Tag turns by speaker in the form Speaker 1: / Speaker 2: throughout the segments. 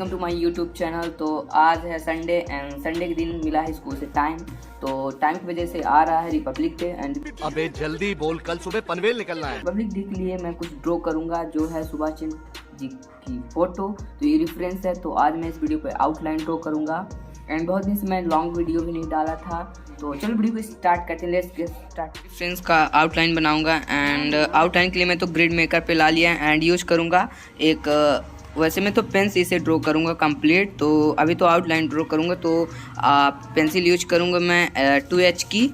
Speaker 1: Welcome to my YouTube channel. तो आज है संडे एंड संडे के दिन मिला है स्कूल से टाइम, तो टाइम की वजह से आ रहा है रिपब्लिक डे एंड
Speaker 2: अबे जल्दी बोल, कल सुबह पनवेल निकलना है।
Speaker 1: रिपब्लिक डे के लिए मैं कुछ ड्रॉ करूंगा जो है सुभाष चंद्र जी की फोटो, तो ये रेफरेंस है। तो आज मैं इस वीडियो पे आउटलाइन ड्रॉ करूंगा एंड बहुत दिन से मैं लॉन्ग वीडियो भी नहीं डाला था, तो चलो वीडियो को स्टार्ट करते हैं। Let's get start. रेफरेंस का आउटलाइन बनाऊंगा एंड आउटलाइन के लिए मैं तो ग्रिड मेकर पे ला लिया एंड यूज करूंगा एक वैसे मैं तो पेन से इसे ड्रॉ करूंगा कंप्लीट। तो अभी तो आउटलाइन ड्रॉ करूंगा तो पेंसिल यूज करूंगा मैं 2H की,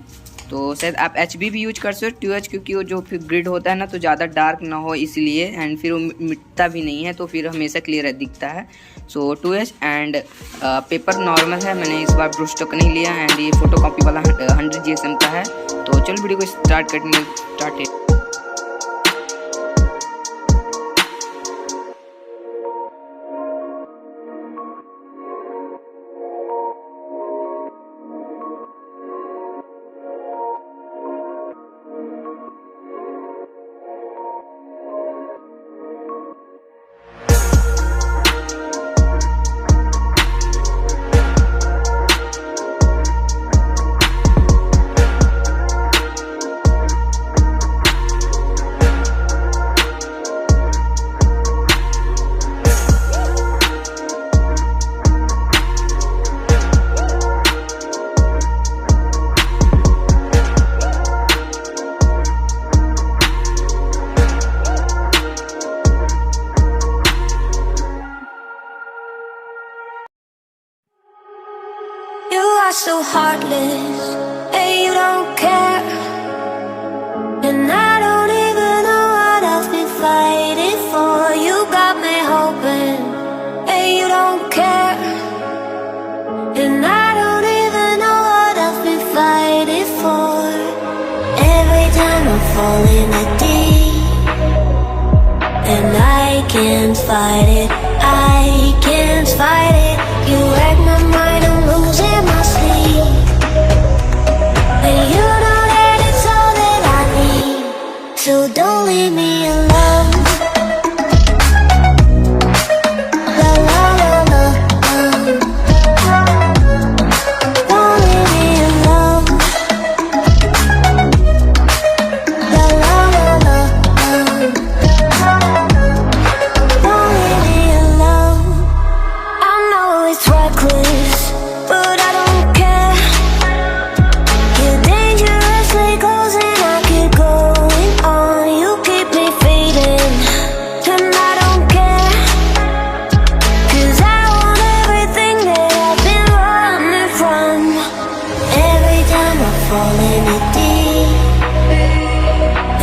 Speaker 1: तो शायद आप HB भी यूज कर सकते हो 2H, क्योंकि वो जो फिर ग्रिड होता है ना तो ज़्यादा डार्क ना हो इसलिए, एंड फिर वो मिटता भी नहीं है तो फिर हमेशा क्लियर दिखता है। सो 2H एंड पेपर नॉर्मल है, मैंने इस बार ब्रुस्टो का नहीं लिया एंड ये फोटो कॉपी वाला 100 GSM का है। तो चलो वीडियो को स्टार्ट करने start.
Speaker 3: So heartless, and you don't care, and I don't even know what I've been fighting for. You got me hoping, and you don't care, and I don't even know what I've been fighting for. Every time I fall in the deep, and I can't fight it, I can't fight it. You wreck my mind, I'm losing my sleep, and you know that it's all that I need, so don't leave me alone. La la la la, don't leave me alone. La la la la, don't leave me alone. I know it's reckless, but I don't care. You're dangerously close and I keep going on. You keep me fading, and I don't care, 'cause I want everything that I've been running from. Every time I fall in it deep,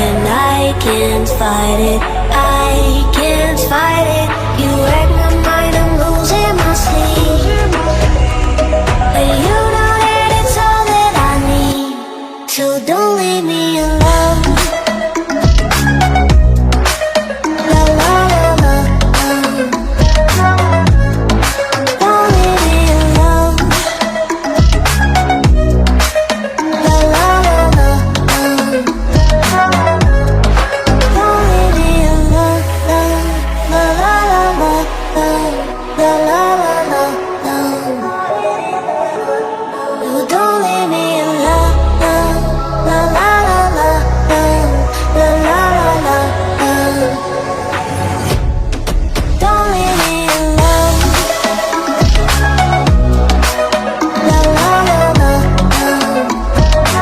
Speaker 3: and I can't fight it, I can't fight it. You wreck my mind, I'm losing my sleep, and you know that it's all that I need, so don't leave me alone. La la la la, don't leave me alone. La la la la, don't leave me alone. La la la la, la la la la, you don't leave me alone. La la la la, la la la la, don't leave me alone. La la la la,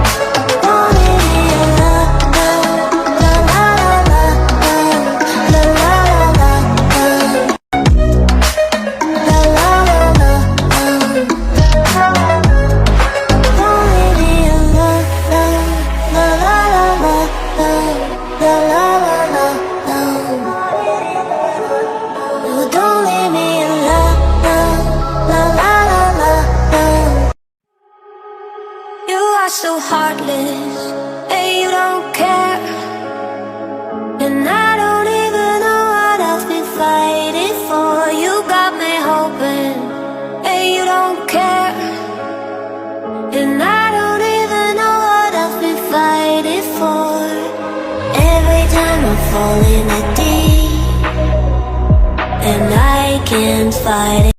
Speaker 3: don't leave me alone. La la la la, la la la la, la la la la, don't leave me alone. La la la la, la la la la, you don't leave me alone. La la la la, you are so heartless, and you don't care, and I don't even know what I've been fighting for. You got me hoping, and you don't care, and I don't even know what I've been fighting for. Every time I fall in the deep, and I can't fight it.